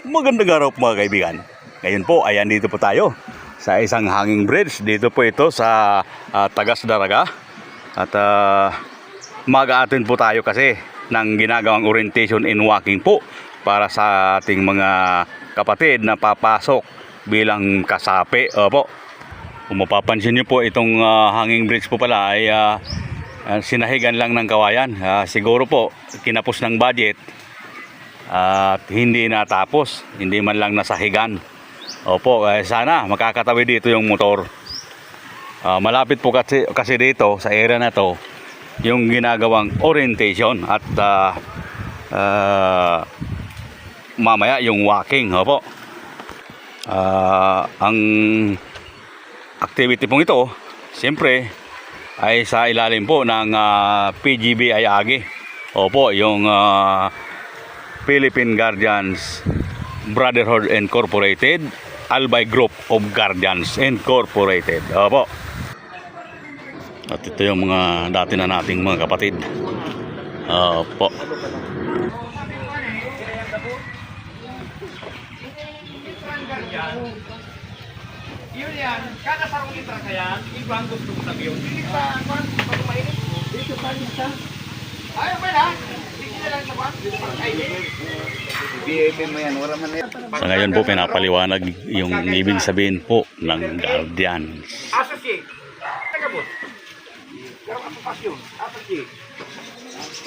Magandang araw po mga kaibigan. Ngayon po ay andito po tayo sa isang hanging bridge. Dito po ito sa Tagas Daraga. At mag-a-attend po tayo kasi ng ginagawang orientation in walking po para sa ating mga kapatid na papasok bilang kasapi. Opo. Kung mapapansin nyo po, itong hanging bridge po pala ay sinahigan lang ng kawayan. Siguro po kinapos ng budget at hindi natapos, hindi man lang nasahigan. Opo, sana makakatawi dito yung motor. Malapit po kasi dito sa area na to yung ginagawang orientation at mamaya yung walking. Opo. Ang activity pong ito siyempre ay sa ilalim po ng PGBI AGI. Opo, yung Philippine Guardians Brotherhood Incorporated, Albay Group of Guardians Incorporated. Opo. At ito yung mga dati na nating mga kapatid. Opo. Yun yan, kada sarong litra kaya, ibang gusto mo sabi yun. Hindi pa, pag mainit, dito pa isa. Ayaw ba na? Sige na lang sa kwan, dito pa kainin. BAP mo yan, wala man yan. Sa ngayon po pinapaliwanag yung ibig sabihin po ng guardian. Associate, tagabot. Pero asosasyon, associate.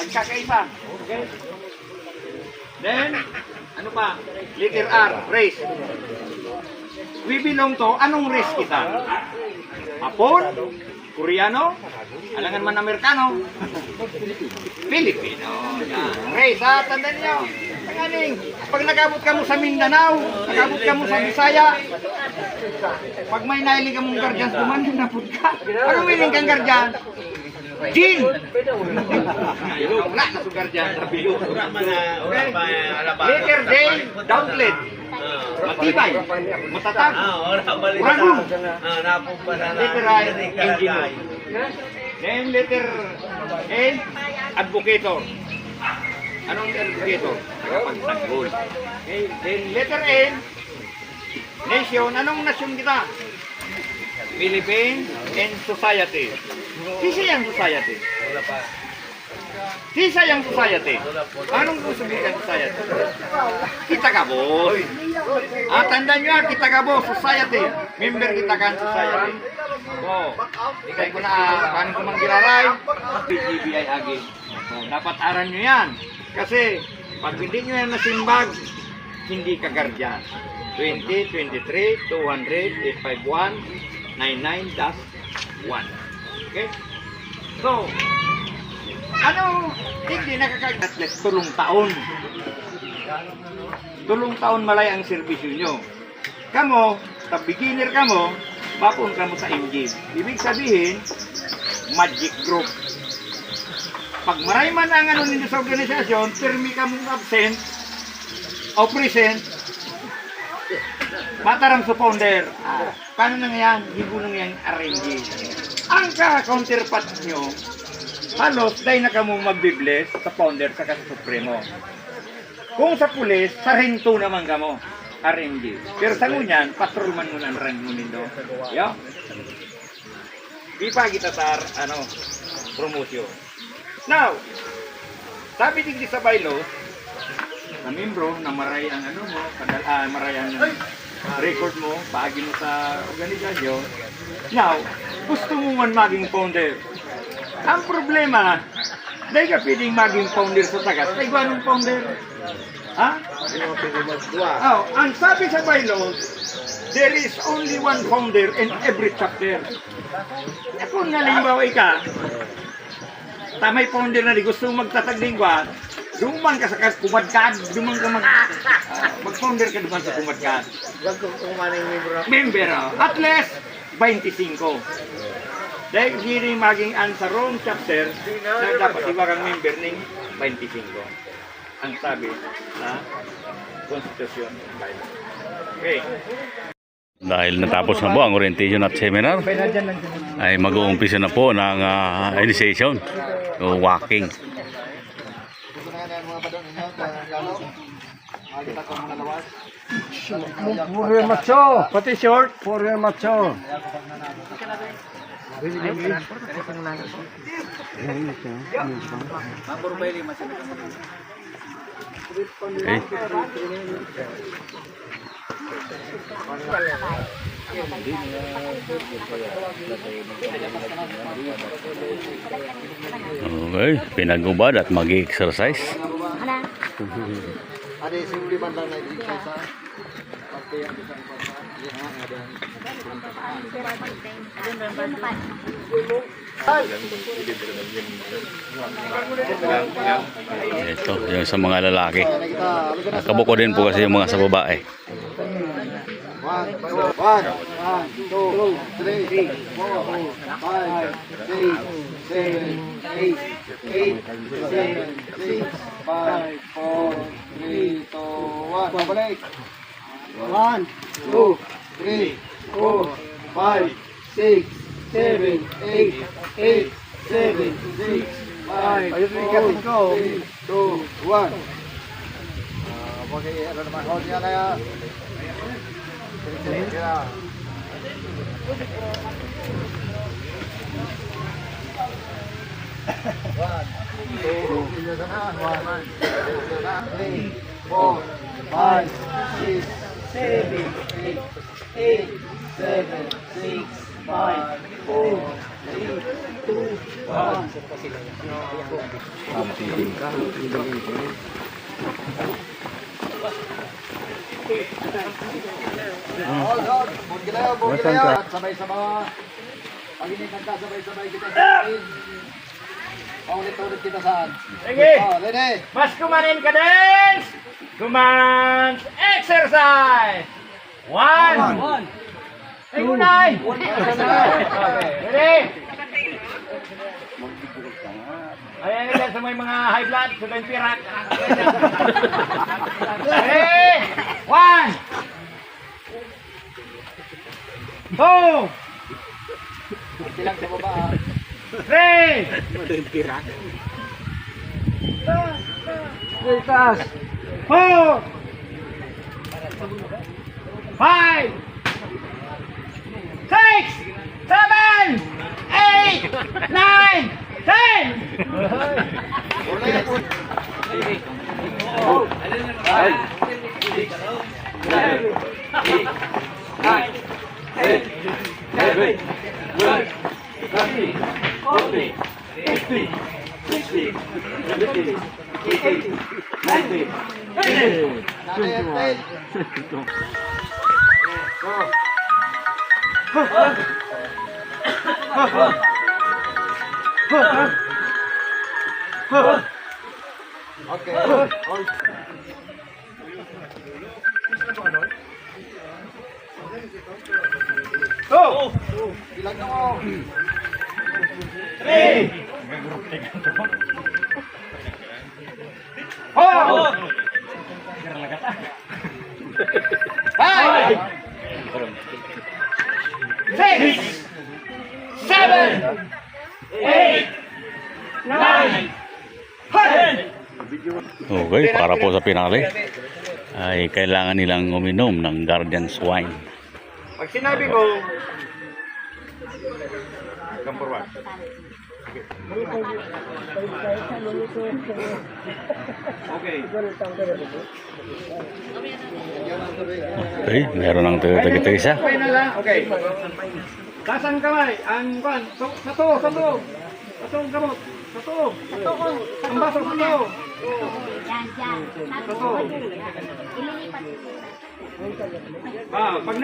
Magkakaisa, okay? Then, ano pa? Letter R, race. We belong to, anong race kita? Hapon? Koreano? Alangan man Amerikano? Filipino. Yan. Race, ha? Tandaan nyo. Tanganing, pag nagabot ka mo sa Mindanao, nagabot ka mo sa Bisaya, pag may naili ka mong guardians, dumanin na po ka. Anong willing kang guardian? Jin! Wala na sa guardian. Letter J, downlet. Matibay, matatag, uragong. Letter I, engineer. Then letter A, advocator. Anong advocator? Tagapagtanggol. Okay. Then letter N, nation. Anong nasyon kita? Philippines and society. Sisa yung society? Sisa yung society? Anong gusto sabihin ng society? Kita ka boss. Tandaan nyo kita ka boss, society. Member kita kan society. Ikay ko na, paano ko mang giraray? PGBI AGI. Dapat aral nyo yan. Kasi, pag hindi nyo yan nasimbag, hindi ka guardian. 2023 200 851 99-1. Okay? So, ano, hindi nakakagat at least tulong taon. Tulong taon malay ang serbisyo nyo. Kamo, sa beginner kamo, bapon kamo sa engine. Ibig sabihin, magic group. Pag maray man ang ano nito sa organisasyon, termi kamong absent o present, mataram sa founder. Paano na ngayon? Hibo na ngayon arrange. Ang ka-counterpart nyo, halos dahil na kamo magbibless sa founder sa supremo. Kung sa pulis, sarhento naman kamo. RMD. Pero sa ngunyan, patrolman mo ng rang mo nindo. Yo? Di pa kita sa, promosyon. Now, sabi din sa bylaw, na membro, na maray ang mo, maray ang record mo, paagi mo sa organisasyon. Now, gusto mo man maging founder. Ang problema, dahil ka pwedeng maging founder sa tagas, ay ba anong founder? Ha? Ang sabi sa bylaws, there is only one founder in every chapter. Kung nalimbawa ka, tamay founder na di gusto magtatagdingwa, duman ka sa kumadkad, duman ka mag-founder ka duman sa kumadkad. Member, at least 25. Dahil hindi maging answer wrong chapter na dapat iba kang member ng 25. Ang sabi na konstitusyon. Okay. Dahil natapos na po ang orientation at seminar, ay mag-uumpisa na po ng initiation, walking. Puro macho. Pati short. Puro macho. Okay. Okay, pinagubad at mag-exercise. Ada simple man lang na dito sa Ito, yung sa mga lalaki. Kabuko din po kasi yung mga sa babae. 1, 2, 3, 4, 5, 6, 7, 8, 6, 5, 4, 3, 2, 1. Pabalik. 1, 2, 3, 4, 5, 6, 7, 8, 8, 7, 6, 5, 4, 3, 2, 1. Okay, ano naman? Hold niya kaya. Yeah. One, two, 3, 4, 5, 6, 7, 8, 8, 7, 6, 5, 4, 3, 2, 1. Hold. Bukid kayo. Sabay-sabay. Pag inikanta, sabay-sabay kita sa akin. Ulit-ulit kita saan. Sige. Oh, ready? Mas kumanin ka dance. Commands exercise. 1. Ay, unay. Okay, ready? Ayan yan sa may mga high blood, sa yung pirak. Ready? 1. 2. Bilang sa baba. 3. Taas. 4. 5. 6. 7. 8. 9. 10. Okay. Go. Bilang mo. 3. 4. 5. 6. 7. 8. 9. 10. Okay, para po sa pinali ay kailangan nilang uminom ng Guardian's Wine. Pag sinabi ko, come forward. Okay. Okay, meron ng taga-taga-isa. Okay na lang. Okay. Taas ang kamay. Ang kwan. Sa to. Sa ang kamot. Sa to. Ang baso sa to. Sa to. Pag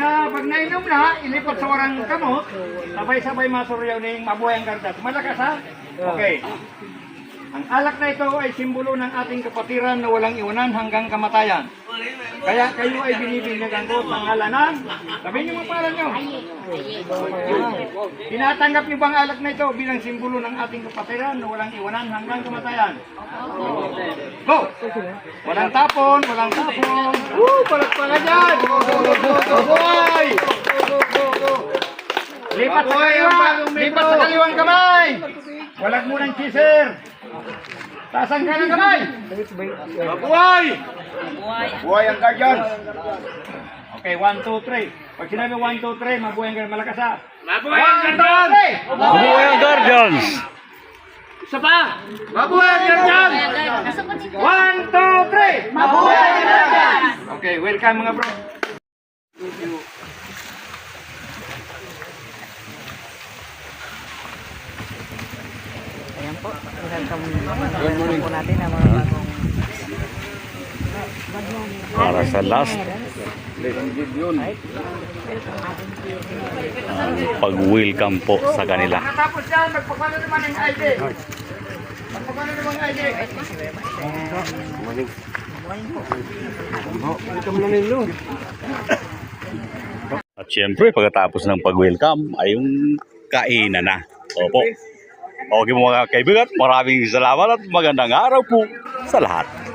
nainom na, ilipat sa warang kamot, sabay-sabay masuryaw ng mabuhay ang kardas. Malakas ha? Okay. Ang alak na ito ay simbolo ng ating kapatiran na walang iwanan hanggang kamatayan. Kaya kayo ay binibigyan ko ng ngalanan. Sabihin niyo mga pangalan niyo. Tinatanggap niyo bang alak na ito bilang simbolo ng ating kapatiran na walang iwanan hanggang kamatayan? Go! Walang tapon, walang tapon. Palakpakan dyan! Boy! Lipat sa kaliwang! Lipat sa kaliwang kamay! Walag mo ng cheeser! Tasan ka ng kamay! Mabuhay! Buhay ang Guardians. Okay, 1, 2, 3. Pag sinabi 1, 2, 3, mabuhay ang Guardians. Malakas ha. Mabuhay ang Guardians! Mabuhay ang Guardians! Isa pa! Mabuhay ang Guardians! 1, 2, 3! Mabuhay ang Guardians! Okay, welcome mga bro. Ayan po, welcome po natin ang mga bagong Para sa last pag-welcome po sa kanila. Tapos yan, magpapano naman ang ID. Magpapano naman ang ID. At syempre, pagkatapos ng pag-welcome ay yung kainan na. Opo. Okay mga kaibigan, maraming salamat at magandang araw po sa lahat.